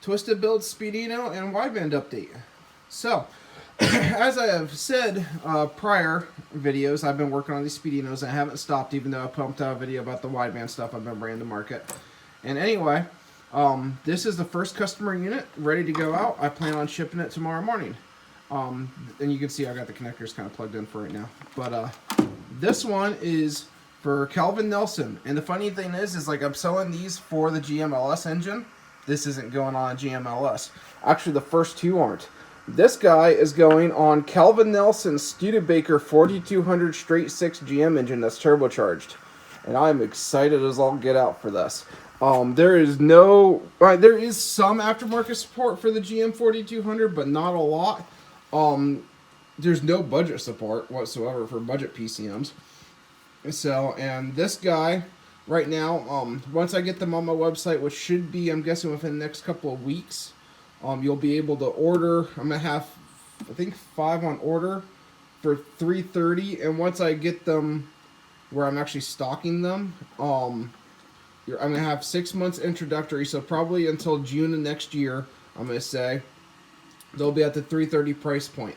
Twisted Build Speeduino and Wideband update. So, as I have said prior videos, I've been working on these Speeduinos and I haven't stopped, even though I pumped out a video about the Wideband stuff I've been bringing to market. And anyway, this is the first customer unit ready to go out. I plan on shipping it tomorrow morning. And you can see I got the connectors kind of plugged in for right now. But this one is for Calvin Nelson. And the funny thing is like I'm selling these for the GMLS engine. This isn't going on GMLS. Actually, the first two aren't. This guy is going on Calvin Nelson's Studebaker 4200 straight 6 GM engine that's turbocharged. And I'm excited as all get out for this. There is some aftermarket support for the GM 4200, but not a lot. There's no budget support whatsoever for budget PCMs. So, and this guy right now, once I get them on my website, which should be, I'm guessing, within the next couple of weeks, you'll be able to order. I'm gonna have, I think, 5 on order for $330, and once I get them where I'm actually stocking them, I'm gonna have 6 months introductory, so probably until June of next year, I'm gonna say they'll be at the $330 price point.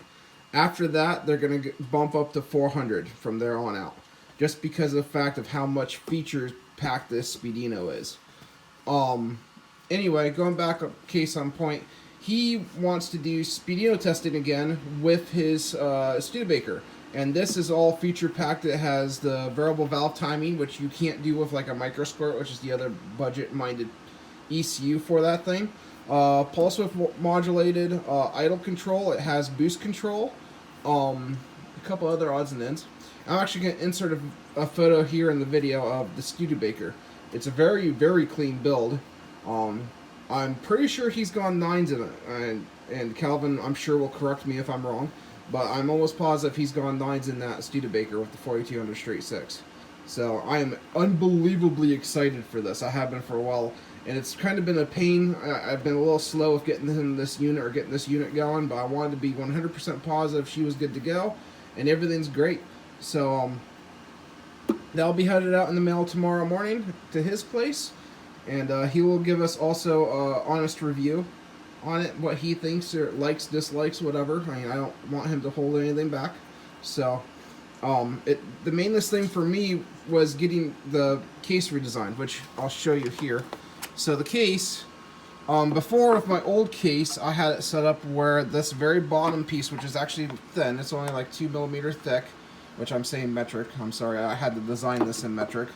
After that, they're gonna bump up to $400 from there on out, just because of the fact of how much features packed this Speeduino is. Anyway, going back a case on point, he wants to do Speeduino testing again with his Studebaker. And this is all feature packed. It has the variable valve timing, which you can't do with like a micro squirt, which is the other budget-minded ECU for that thing. Pulse width modulated idle control. It has boost control. A couple other odds and ends. I'm actually going to insert a photo here in the video of the Studebaker. It's a very, very clean build. I'm pretty sure he's gone 9s in it, and Calvin, I'm sure, will correct me if I'm wrong, but I'm almost positive he's gone 9s in that Studebaker with the 4200 straight 6. So I am unbelievably excited for this. I have been for a while, and it's kind of been a pain. I've been a little slow with getting in this unit or getting this unit going, but I wanted to be 100% positive she was good to go, and everything's great. So that'll be headed out in the mail tomorrow morning to his place. And he will give us also an honest review on it, what he thinks or likes, dislikes, whatever. I mean, I don't want him to hold anything back. So, the mainest thing for me was getting the case redesigned, which I'll show you here. So the case, before with my old case, I had it set up where this very bottom piece, which is actually thin, it's only like 2mm thick, which I'm saying metric. I'm sorry, I had to design this in metric.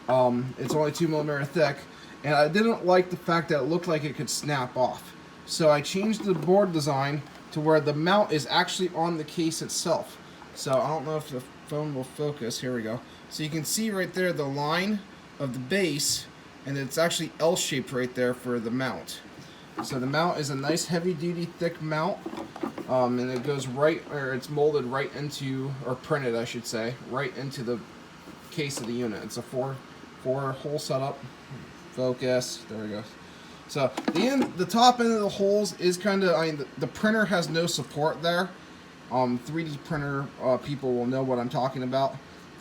It's only 2mm thick. And I didn't like the fact that it looked like it could snap off. So I changed the board design to where the mount is actually on the case itself. So I don't know if the phone will focus. Here we go. So you can see right there the line of the base, and it's actually L-shaped right there for the mount. So the mount is a nice heavy-duty thick mount, and it goes right, or it's molded right into, or printed I should say, right into the case of the unit. It's a four hole setup. Focus. There we go. So the top end of the holes is kind of, I mean, the printer has no support there. 3D printer people will know what I'm talking about.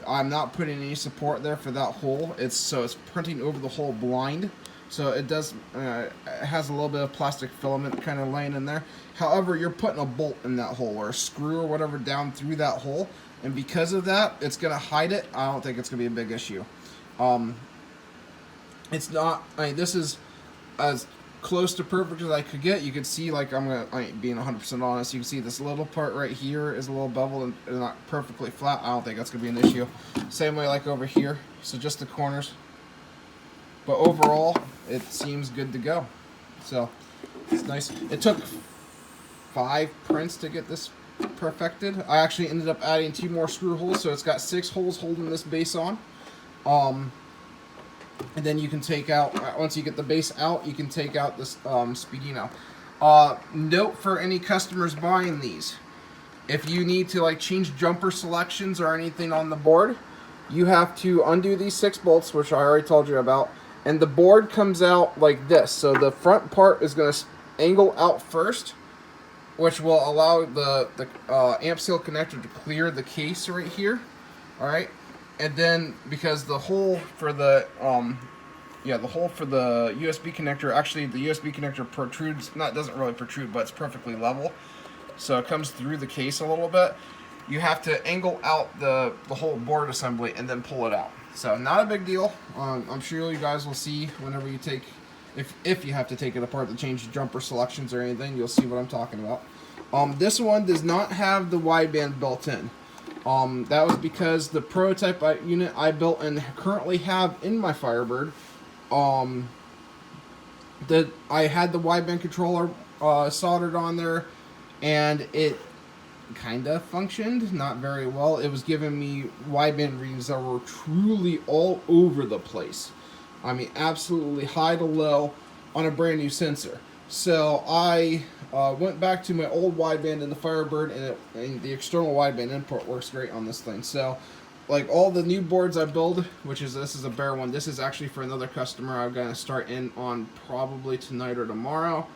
I'm not putting any support there for that hole. It's printing over the hole blind. So it does. It has a little bit of plastic filament kind of laying in there. However, you're putting a bolt in that hole or a screw or whatever down through that hole, and because of that, it's going to hide it. I don't think it's going to be a big issue. It's not, I mean, this is as close to perfect as I could get. You can see, like, being 100% honest, you can see this little part right here is a little beveled and not perfectly flat. I don't think that's going to be an issue. Same way like over here, so just the corners. But overall, it seems good to go. So, it's nice. It took 5 prints to get this perfected. I actually ended up adding 2 more screw holes, so it's got 6 holes holding this base on. And then you can take out, once you get the base out, you can take out this Speeduino. Note for any customers buying these, if you need to like change jumper selections or anything on the board, you have to undo these 6 bolts, which I already told you about, and the board comes out like this. So the front part is going to angle out first, which will allow the amp seal connector to clear the case right here. All right. And then, because the hole for the yeah, the hole for the USB connector, actually the USB connector protrudes, doesn't really protrude, but it's perfectly level. So it comes through the case a little bit. You have to angle out the whole board assembly and then pull it out. So not a big deal. I'm sure you guys will see whenever you take, if you have to take it apart to change jumper selections or anything, you'll see what I'm talking about. This one does not have the wideband built in. That was because the prototype unit I built and currently have in my Firebird, that I had the wideband controller soldered on there, and it kind of functioned, not very well. It was giving me wideband readings that were truly all over the place. I mean, absolutely high to low on a brand new sensor. So I went back to my old wideband in the Firebird, and the external wideband input works great on this thing. So, like all the new boards I build, this is a bare one. This is actually for another customer. I'm gonna start in on probably tonight or tomorrow.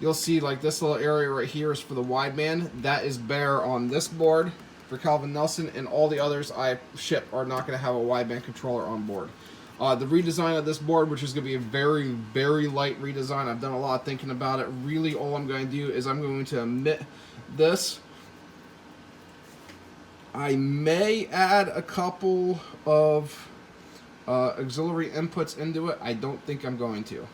You'll see like this little area right here is for the wideband. That is bare on this board for Calvin Nelson, and all the others I ship are not going to have a wideband controller on board. The redesign of this board, which is going to be a very, very light redesign. I've done a lot of thinking about it. Really, all I'm going to do is I'm going to omit this. I may add a couple of auxiliary inputs into it. I don't think I'm going to.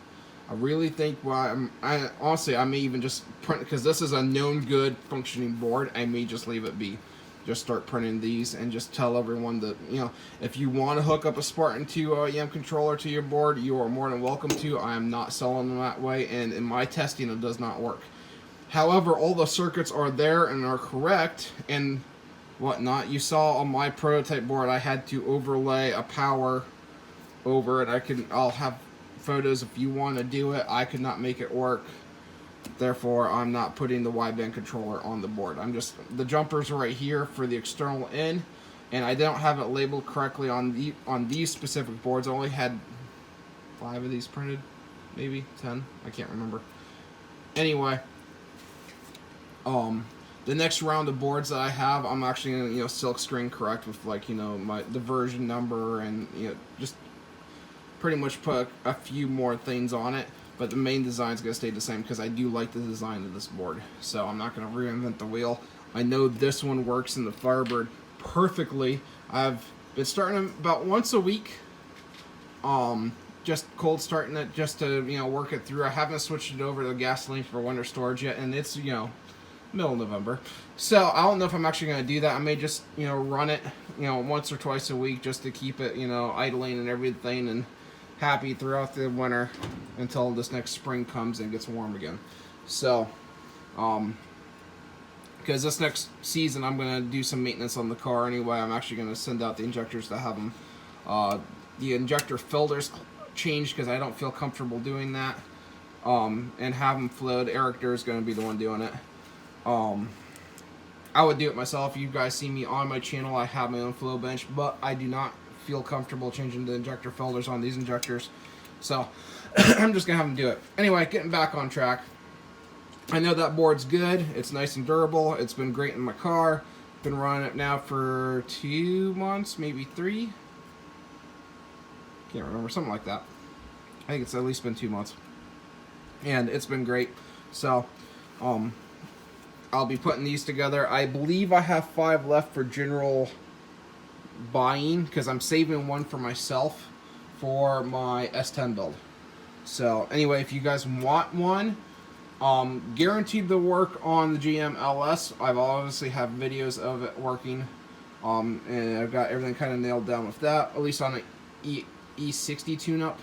I really think honestly, I may even just print, because this is a known good functioning board, I may just leave it be. Just start printing these and just tell everyone that, if you want to hook up a Spartan 2 OEM controller to your board, you are more than welcome to. I am not selling them that way, and in my testing, it does not work. However, all the circuits are there and are correct and whatnot. You saw on my prototype board, I had to overlay a power over it. I'll have photos if you want to do it. I could not make it work, therefore I'm not putting the wideband controller on the board. The jumpers are right here for the external in, and I don't have it labeled correctly on these specific boards. I only had 5 of these printed, maybe 10, I can't remember. Anyway, the next round of boards that I have, I'm actually gonna silk screen correct with the version number, and just pretty much put a few more things on it, but the main design is going to stay the same because I do like the design of this board. So I'm not going to reinvent the wheel. I know this one works in the Firebird perfectly. I've been starting about once a week, just cold starting it just to work it through. I haven't switched it over to gasoline for winter storage yet, and it's middle of November. So I don't know if I'm actually going to do that. I may just run it once or twice a week just to keep it idling and everything, and happy throughout the winter until this next spring comes and gets warm again. So, because this next season I'm going to do some maintenance on the car anyway. I'm actually going to send out the injectors to have them, the injector filters changed because I don't feel comfortable doing that, and have them flowed. Eric Durr is going to be the one doing it. I would do it myself. You guys see me on my channel, I have my own flow bench, but I do not feel comfortable changing the injector filters on these injectors, so I'm just gonna have them do it. Anyway, getting back on track. I know that board's good. It's nice and durable. It's been great in my car. Been running it now for 2 months, maybe 3. Can't remember, something like that. I think it's at least been 2 months, and it's been great. So, I'll be putting these together. I believe I have 5 left for general buying, because I'm saving one for myself for my S10 build. So anyway, if you guys want one, guaranteed to work on the GM LS. I've obviously have videos of it working, and I've got everything kind of nailed down with that, at least on an E60 tune-up.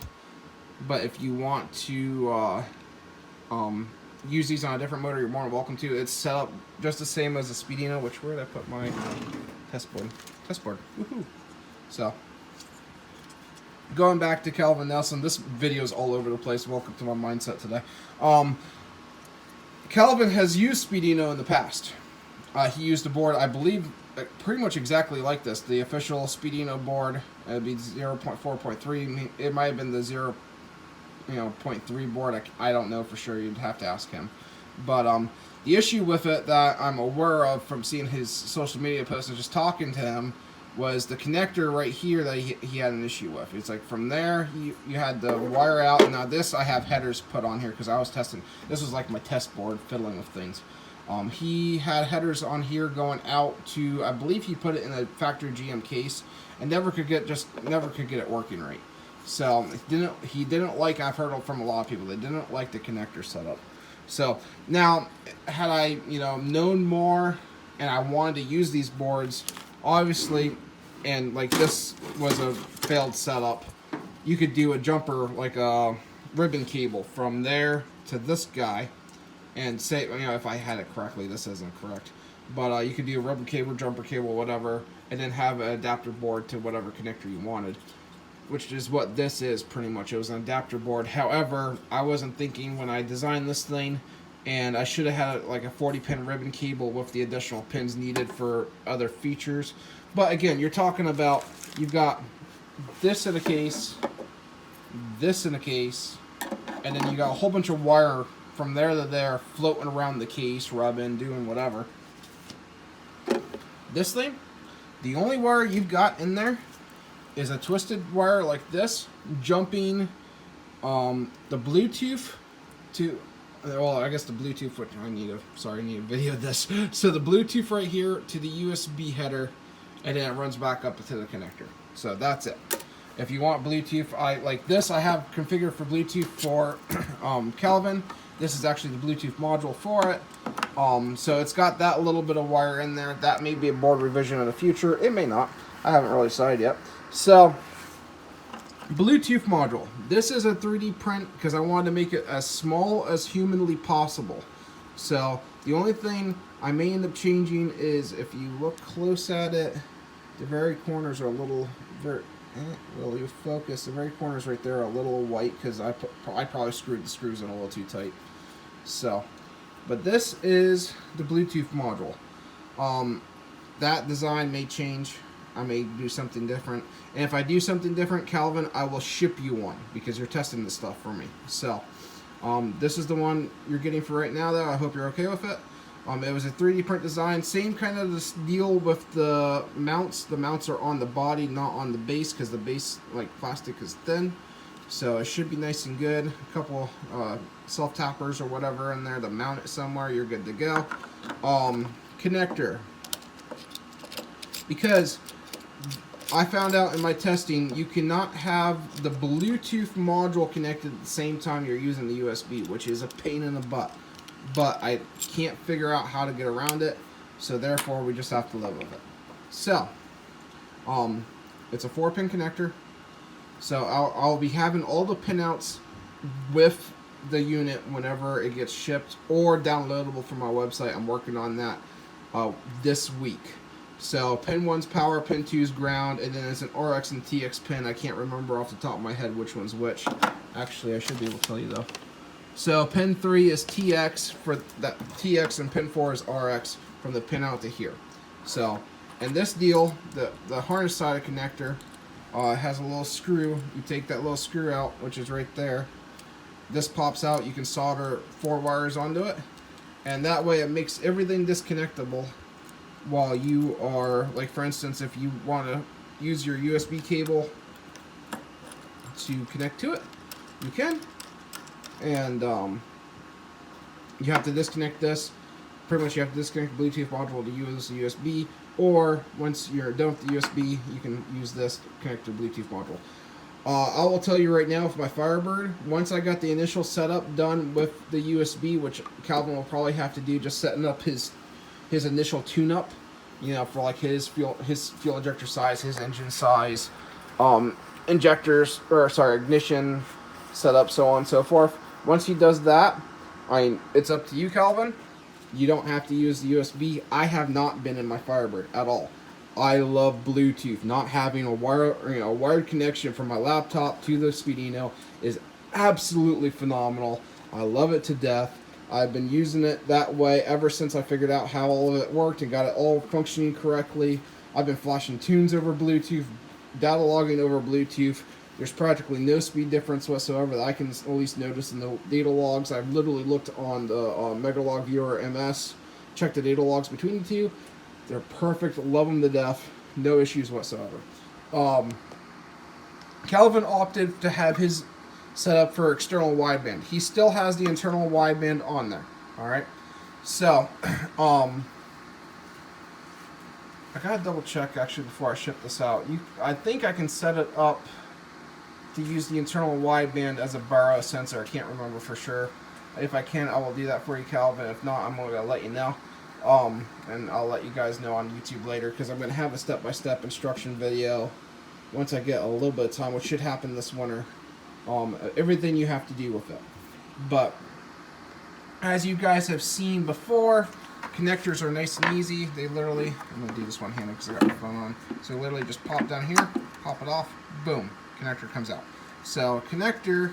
But if you want to use these on a different motor, you're more than welcome to. It's set up just the same as the Speeduino, which, where did I put my test board? Woohoo! So, going back to Calvin Nelson, this video is all over the place. Welcome to my mindset today. Calvin has used Speeduino in the past. He used a board, I believe, pretty much exactly like this. The official Speeduino board, it'd be 0.4.3. It might have been the 0.3 board. I don't know for sure. You'd have to ask him. But the issue with it that I'm aware of from seeing his social media posts and just talking to him was the connector right here that he had an issue with. It's like from there, you had the wire out. And now this, I have headers put on here because I was testing. This was like my test board, fiddling with things. He had headers on here going out to, I believe he put it in a factory GM case, and never could get it working right. So he didn't like, I've heard from a lot of people, they didn't like the connector setup. So now, had I known more, and I wanted to use these boards, obviously, and like this was a failed setup, you could do a jumper, like a ribbon cable from there to this guy, and say, if I had it correctly, this isn't correct, but you could do a ribbon cable, jumper cable, whatever, and then have an adapter board to whatever connector you wanted, which is what this is pretty much. It was an adapter board. However, I wasn't thinking when I designed this thing, and I should have had like a 40-pin ribbon cable with the additional pins needed for other features. But again, you're talking about, you've got this in a case, this in a case, and then you got a whole bunch of wire from there to there floating around the case, rubbing, doing whatever. This thing, the only wire you've got in there is a twisted wire like this, jumping the Bluetooth to, well, I guess the Bluetooth, which I need a video of this. So the Bluetooth right here to the USB header, and then it runs back up to the connector. So that's it. If you want Bluetooth, like this, I have configured for Bluetooth for Calvin. This is actually the Bluetooth module for it. So it's got that little bit of wire in there. That may be a board revision in the future. It may not. I haven't really decided yet. So, Bluetooth module. This is a 3D print because I wanted to make it as small as humanly possible. So, the only thing I may end up changing is, if you look close at it, the very corners are a little, well, you focus, the very corners right there are a little white because I probably screwed the screws in a little too tight. So, but this is the Bluetooth module. That design may change. I may do something different. And if I do something different, Calvin, I will ship you one because you're testing this stuff for me. So, this is the one you're getting for right now, though. I hope you're okay with it. It was a 3D print design. Same kind of this deal with the mounts. The mounts are on the body, not on the base, because the base, like plastic, is thin. So it should be nice and good. A couple self-tappers or whatever in there to mount it somewhere. You're good to go. Connector. Because I found out in my testing, you cannot have the Bluetooth module connected at the same time you're using the USB, which is a pain in the butt. But I can't figure out how to get around it, so therefore we just have to live with it. So, it's a 4-pin connector. So I'll be having all the pinouts with the unit whenever it gets shipped or downloadable from my website. I'm working on that this week. So pin 1's power, pin 2's ground, and then there's an RX and TX pin. I can't remember off the top of my head which one's which. Actually, I should be able to tell you though. So pin 3 is TX for that TX, and pin 4 is RX from the pin out to here. So, and this deal, the harness side connector has a little screw. You take that little screw out, which is right there. This pops out. You can solder 4 wires onto it, and that way it makes everything disconnectable while you are, like for instance, if you want to use your USB cable to connect to it, you can. And you have to disconnect this. Pretty much you have to disconnect the Bluetooth module to use the USB, or once you're done with the USB, you can use this to connect to the Bluetooth module. I will tell you right now, with my Firebird, once I got the initial setup done with the USB, which Calvin will probably have to do, just setting up his initial tune-up, you know, for like his fuel injector size, his engine size, injectors, or sorry, ignition setup, so on and so forth. Once he does that, it's up to you, Calvin. You don't have to use the USB. I have not been in my Firebird at all. I love Bluetooth. Not having a wired connection from my laptop to the Speeduino is absolutely phenomenal. I love it to death. I've been using it that way ever since I figured out how all of it worked and got it all functioning correctly. I've been flashing tunes over Bluetooth, data logging over Bluetooth. There's practically no speed difference whatsoever that I can at least notice in the data logs. I've literally looked on the Megalog Viewer MS, checked the data logs between the two. They're perfect, love them to death. no issues whatsoever. Calvin opted to have his set up for external wideband. He still has the internal wideband on there. All right. So, I gotta double check actually before I ship this out. I think I can set it up to use the internal wideband as a baro sensor. I can't remember for sure. If I can, I will do that for you, Calvin. If not, I'm gonna let you know. And I'll let you guys know on YouTube later, because I'm gonna have a step-by-step instruction video once I get a little bit of time, which should happen this winter. Everything you have to do with it. But as you guys have seen before, connectors are nice and easy. They literally, I'm going to do this one-handed because I got my phone on. So literally just pop down here, pop it off, boom, connector comes out. So connector,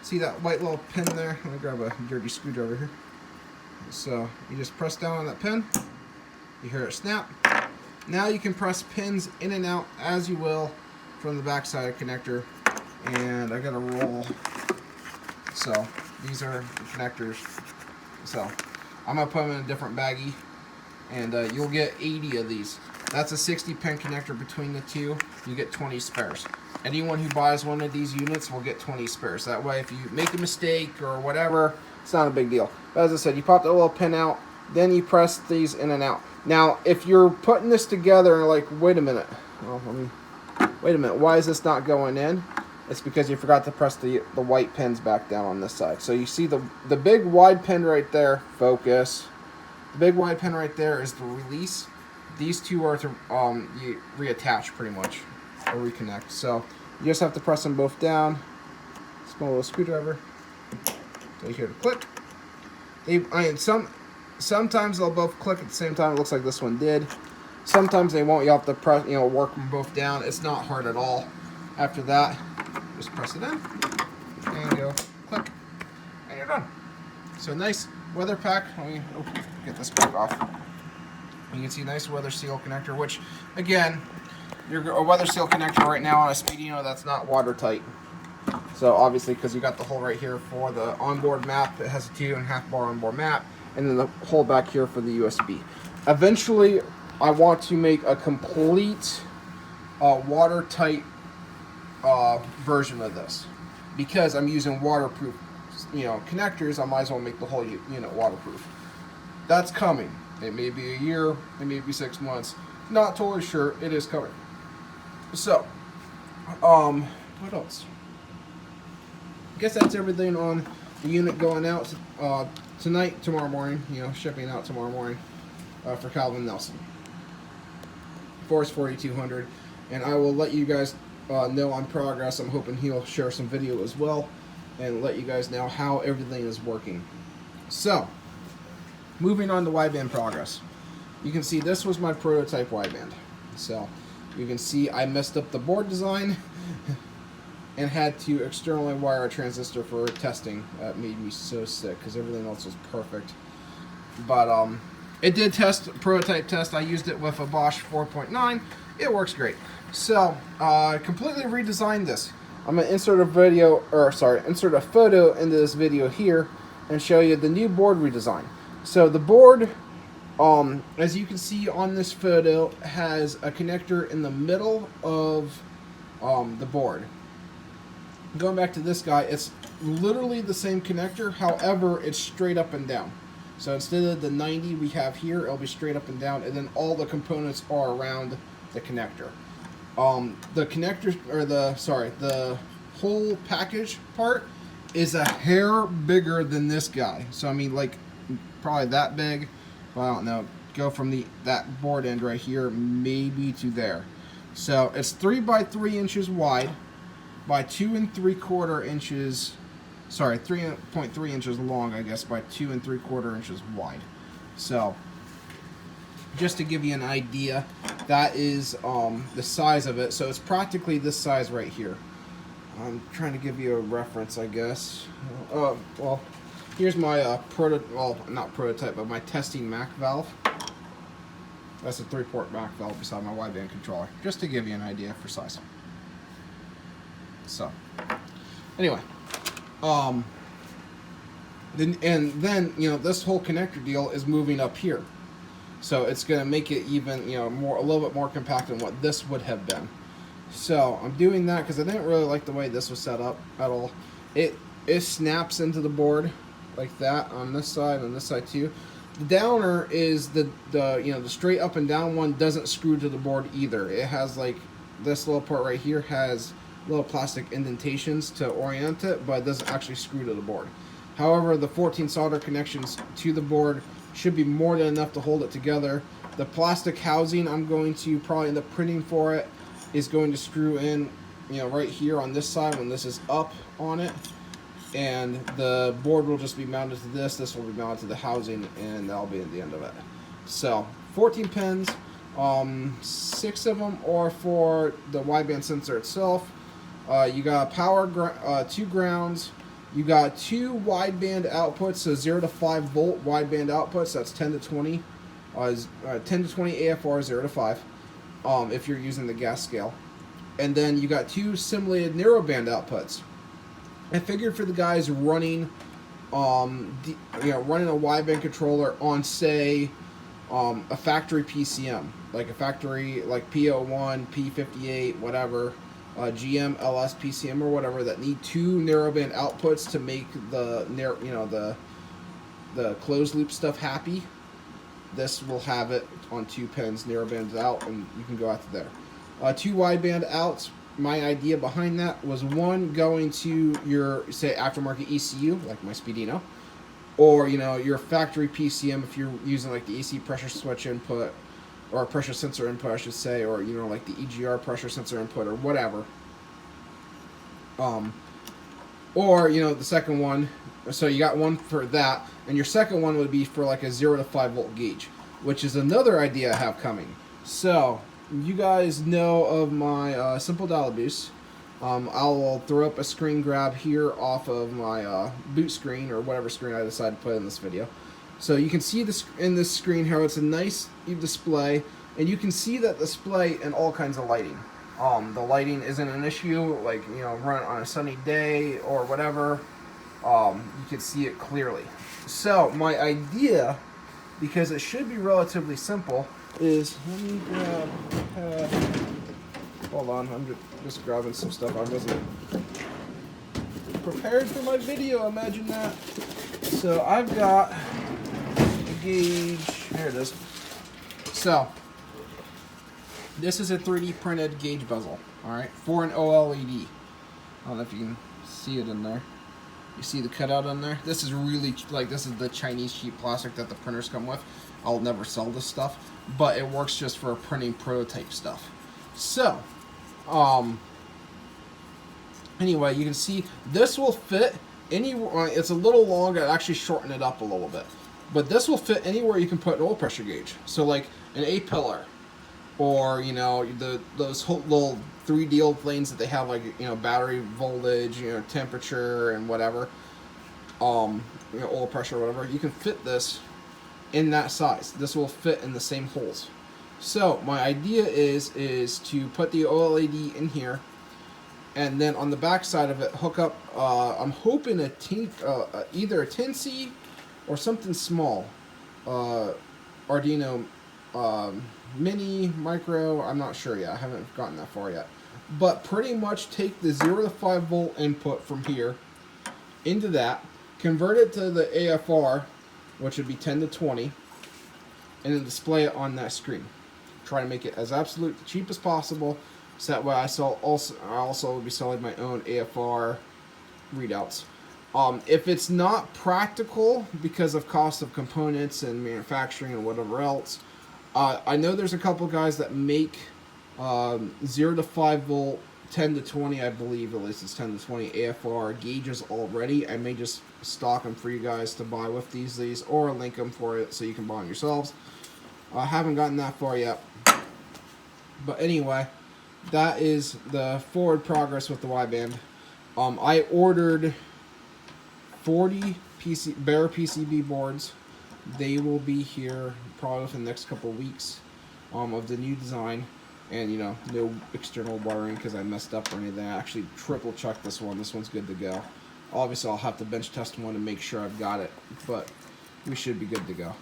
see that white little pin there? Let me grab a dirty screwdriver here. So you just press down on that pin, you hear it snap. Now you can press pins in and out as you will from the back side of the connector. And I got a roll. So these are the connectors. So I'm gonna put them in a different baggie, and you'll get 80 of these. That's a 60 pin connector between the two. You get 20 spares. Anyone who buys one of these units will get 20 spares. That way, if you make a mistake or whatever, it's not a big deal. But as I said, you pop that little pin out, then you press these in and out. Now, if you're putting this together and like, wait a minute, why is this not going in? It's because you forgot to press the white pins back down on this side. So you see the big wide pin right there, focus. The big wide pin right there is the release. These two are to you reattach pretty much, or reconnect. So you just have to press them both down. Small little screwdriver. So you hear the click. Sometimes they'll both click at the same time. It looks like this one did. Sometimes they won't. You have to press, work them both down. It's not hard at all. After that, just press it in and go click, and you're done. So nice weather pack. Let me get this back off. You can see nice weather seal connector, which again, a weather seal connector right now on a Speedyino that's not watertight. So obviously, because you got the hole right here for the onboard map, it has a 2.5 bar onboard map, and then the hole back here for the USB. Eventually, I want to make a complete watertight version of this, because I'm using waterproof connectors. I might as well make the whole unit waterproof. That's coming. It may be a year, it may be 6 months, not totally sure. It is coming. So what else? I guess that's everything on the unit going out tonight, tomorrow morning, shipping out tomorrow morning for Calvin Nelson. Force 4200, and I will let you guys know on progress. I'm hoping he'll share some video as well and let you guys know how everything is working. So, moving on to wideband progress. You can see this was my prototype wideband. So, you can see I messed up the board design and had to externally wire a transistor for testing. That made me so sick because everything else was perfect. But it did prototype test. I used it with a Bosch 4.9. It works great. So, I completely redesigned this. I'm going to insert a photo into this video here and show you the new board redesign. So the board, as you can see on this photo, has a connector in the middle of the board. Going back to this guy, it's literally the same connector, however, it's straight up and down. So instead of the 90 we have here, it'll be straight up and down, and then all the components are around the connector. The connector, or the whole package part is a hair bigger than this guy. So I mean, like, probably that big. Well, I don't know. Go from that board end right here, maybe to there. So it's 3 by 3 inches wide by 2 3/4 inches. Sorry, 3.3 inches long, I guess, by 2 3/4 inches wide. So, just to give you an idea, that is the size of it. So it's practically this size right here. I'm trying to give you a reference, I guess. Well, here's my not prototype, but my testing Mac valve. That's a 3-port Mac valve beside my wideband controller, just to give you an idea for size. So, anyway. Then this whole connector deal is moving up here. So it's going to make it even, a little bit more compact than what this would have been. So I'm doing that because I didn't really like the way this was set up at all. It snaps into the board like that on this side and this side too. The downer is the straight up and down one doesn't screw to the board either. It has like this little part right here has little plastic indentations to orient it, but it doesn't actually screw to the board. However, the 14 solder connections to the board should be more than enough to hold it together. The plastic housing I'm going to probably end up printing for it is going to screw in, right here on this side when this is up on it. And the board will just be mounted to this. This will be mounted to the housing, and that'll be at the end of it. So 14 pins, 6 of them are for the wideband sensor itself. You got power, 2 grounds. You got 2 wideband outputs, so 0 to 5 volt wideband outputs. That's 10 to 20, 10 to 20 AFR, 0 to 5. If you're using the gas scale. And then you got 2 simulated narrowband outputs. I figured for the guys running, running a wideband controller on, say, a factory PCM, like a factory like P01, P58, whatever, GM, LS, PCM, or whatever, that need 2 narrowband outputs to make the the closed loop stuff happy. This will have it on 2 pins, narrowbands out, and you can go out to there. 2 wideband outs. My idea behind that was 1 going to your, say, aftermarket ECU, like my Speedyino, or, your factory PCM if you're using like the AC pressure switch input, or pressure sensor input, I should say, or, like the EGR pressure sensor input, or whatever. Or, the second one, so you got 1 for that, and your second one would be for like a 0 to 5 volt gauge, which is another idea I have coming. So, you guys know of my simple dial boost. I'll throw up a screen grab here off of my boot screen, or whatever screen I decide to put in this video. So you can see this in this screen how it's a nice display, and you can see that display in all kinds of lighting. The lighting isn't an issue, like, run on a sunny day or whatever. You can see it clearly. So my idea, because it should be relatively simple, is, let me grab a pad. Hold on, I'm just grabbing some stuff. I wasn't prepared for my video, imagine that. So I've got a gauge, here it is. So, this is a 3D printed gauge bezel, alright, for an OLED. I don't know if you can see it in there. You see the cutout in there? This is really, this is the Chinese cheap plastic that the printers come with. I'll never sell this stuff, but it works just for printing prototype stuff. So, anyway, you can see this will fit anywhere. It's a little long, I actually shorten it up a little bit. But this will fit anywhere you can put an oil pressure gauge. So like an A-pillar, or, those little 3D old planes that they have, like, battery voltage, temperature and whatever, oil pressure or whatever. You can fit this in that size. This will fit in the same holes. So my idea is to put the OLED in here, and then on the back side of it hook up, I'm hoping either a Tinsy or something small, Arduino mini, micro, I'm not sure yet, I haven't gotten that far yet, but pretty much take the 0 to 5 volt input from here into that, convert it to the AFR, which would be 10 to 20, and then display it on that screen. Try to make it as absolute cheap as possible, so that way I also will be selling my own AFR readouts. If it's not practical because of cost of components and manufacturing and whatever else, I know there's a couple guys that make 0 to 5 volt, 10 to 20, I believe, at least it's 10 to 20 AFR gauges already. I may just stock them for you guys to buy with these, or link them for it so you can buy them yourselves. I haven't gotten that far yet. But anyway, that is the forward progress with the wideband. I ordered 40 bare PCB boards. They will be here probably within the next couple of weeks of the new design. And, no external wiring because I messed up or anything. I actually triple checked this one. This one's good to go. Obviously, I'll have to bench test one to make sure I've got it, but we should be good to go.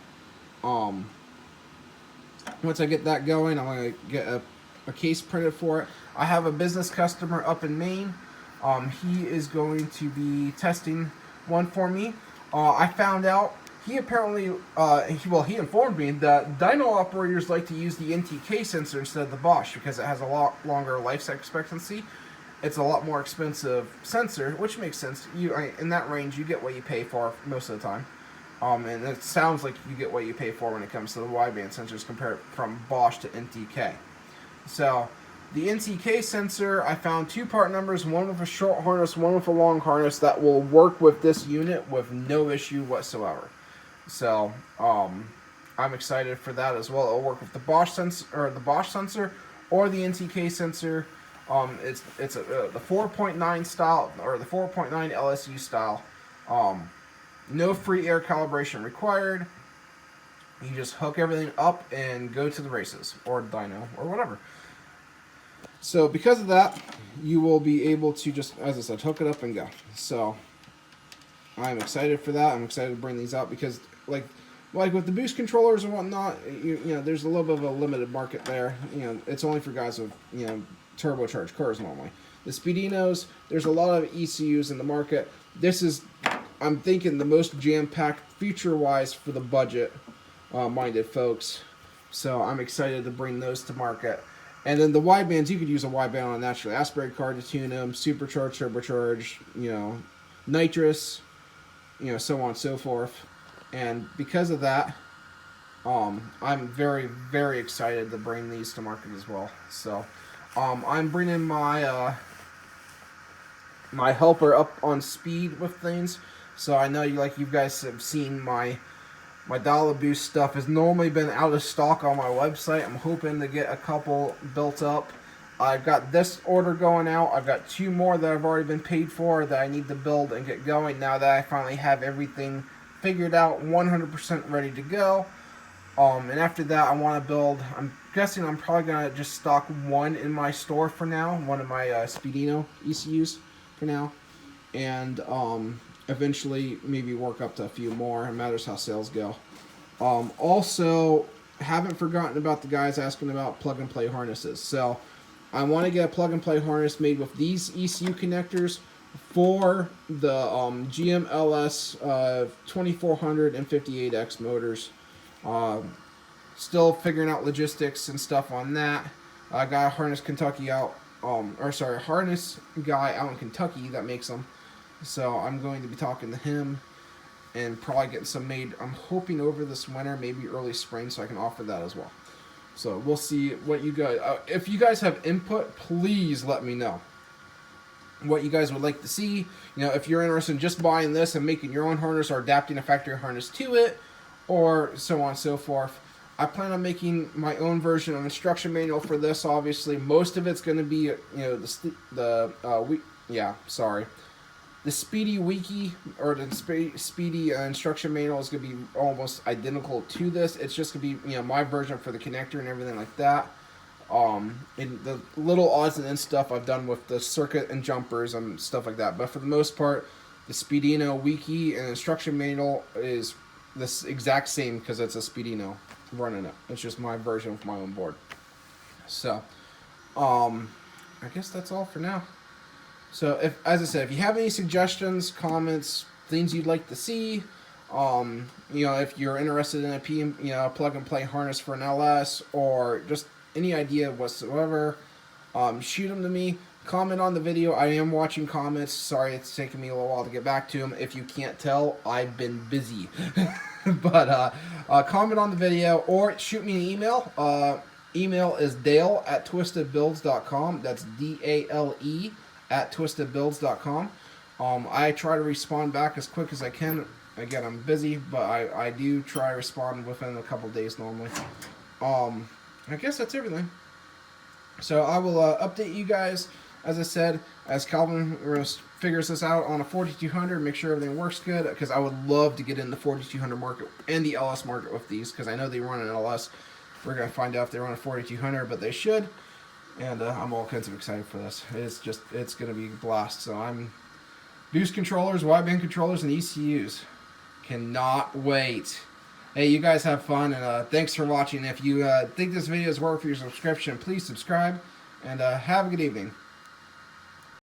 Once I get that going, I'm going to get a case printed for it. I have a business customer up in Maine. He is going to be testing one for me. I found out he apparently, he informed me that dyno operators like to use the NTK sensor instead of the Bosch because it has a lot longer life expectancy. It's a lot more expensive sensor, which makes sense. In that range, you get what you pay for most of the time. And it sounds like you get what you pay for when it comes to the wideband sensors compared from Bosch to NTK. So the NTK sensor, I found two part numbers, one with a short harness, one with a long harness that will work with this unit with no issue whatsoever. So I'm excited for that as well. It'll work with the Bosch sensor or the NTK sensor. It's the 4.9 style or the 4.9 LSU style. No free air calibration required. You just hook everything up and go to the races or dyno or whatever. So because of that, you will be able to just, as I said, hook it up and go. So I'm excited for that. I'm excited to bring these out because like with the boost controllers and whatnot, you know, there's a little bit of a limited market there. You know, it's only for guys with, you know, turbocharged cars normally. The Speeduinos, there's a lot of ECUs in the market. This is, I'm thinking, the most jam-packed feature-wise for the budget-minded folks. So I'm excited to bring those to market. And then the widebands, you could use a wideband on a naturally aspirated car to tune them, supercharged, turbocharged, you know, nitrous, you know, so on and so forth. And because of that, I'm very, very excited to bring these to market as well. So I'm bringing my my helper up on speed with things. So I know you guys have seen my dollar boost stuff has normally been out of stock on my website. I'm hoping to get a couple built up. I've got this order going out. I've got two more that I've already been paid for that I need to build and get going now that I finally have everything figured out, 100% ready to go. And after that, I want to build, I'm guessing I'm probably going to just stock one in my store for now, one of my Speedyino ECUs for now. And eventually maybe work up to a few more. It matters how sales go. Also, haven't forgotten about the guys asking about plug-and-play harnesses. So I want to get a plug-and-play harness made with these ECU connectors for the GMLS 2400 and 58X motors. Still figuring out logistics and stuff on that. I got a harness harness guy out in Kentucky that makes them. So I'm going to be talking to him and probably getting some made. I'm hoping over this winter, maybe early spring, so I can offer that as well. So we'll see what you guys. If you guys have input, please let me know what you guys would like to see. You know, if you're interested in just buying this and making your own harness or adapting a factory harness to it, or so on and so forth. I plan on making my own version of instruction manual for this. Obviously, most of it's going to be, you know, the Speedy Wiki or the Speedy instruction manual is going to be almost identical to this. It's just going to be, you know, my version for the connector and everything like that. And the little odds and ends stuff I've done with the circuit and jumpers and stuff like that. But for the most part, the Speedyino Wiki and instruction manual is this exact same because it's a Speedyino running it. It's just my version with my own board. So, I guess that's all for now. So, as I said, if you have any suggestions, comments, things you'd like to see, you know, if you're interested in a plug and play harness for an LS or just any idea whatsoever, shoot them to me. Comment on the video. I am watching comments. Sorry, it's taking me a little while to get back to them. If you can't tell, I've been busy. But comment on the video or shoot me an email. Email is dale@twistedbuilds.com. That's DALE @twistedbuilds.com. I try to respond back as quick as I can. Again, I'm busy, but I do try to respond within a couple days normally. I guess that's everything. So I will update you guys, as I said, as Calvin figures this out on a 4200, make sure everything works good, because I would love to get in the 4200 market and the LS market with these, because I know they run an LS. We're going to find out if they run a 4200, but they should, and I'm all kinds of excited for this. It's going to be a blast. So I'm boost controllers, wideband controllers, and ECUs. Cannot wait. Hey, you guys have fun, and thanks for watching. If you think this video is worth your subscription, please subscribe, and have a good evening.